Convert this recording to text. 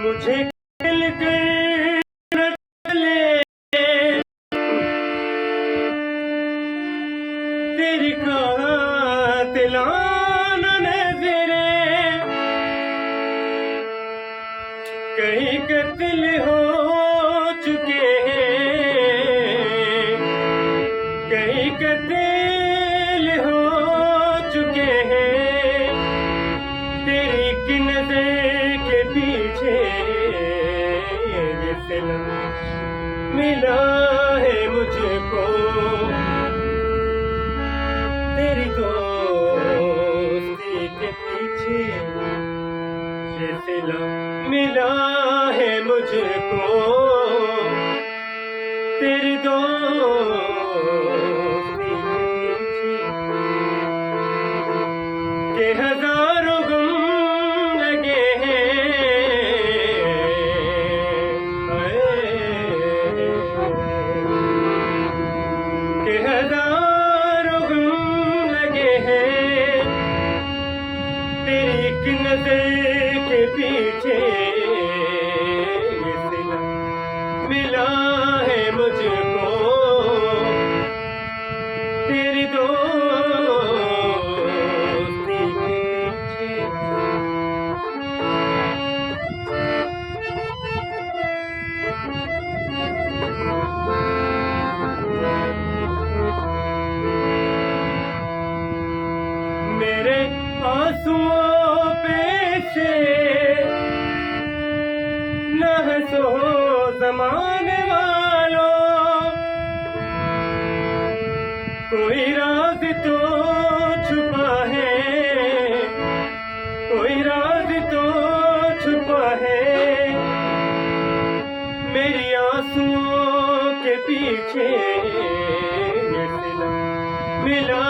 मुझे खिल कर न चले तेरी कातिलाना नज़रें, कई कत्ल हो चुके हैं, कई कत्ल हो चुके हैं तेरी एक नज़र के पीछे। ये सिला मिला है मुझको तेरी दोस्ती के पीछे, ये सिला मिला है मुझको तेरी दोस्ती के पीछे, के हजारों गम लगे हैं, के हजारों गम लगे हैं तेरी एक नजर के पीछे। ये सिला मिला है मुझको तेरी दोस्ती के पीछे। मेरे आंसुओं पे से न हंसो ज़माने वालों, कोई राज तो छुपा है, कोई राज तो छुपा है मेरी आंसुओं के पीछे। ये सिला मिला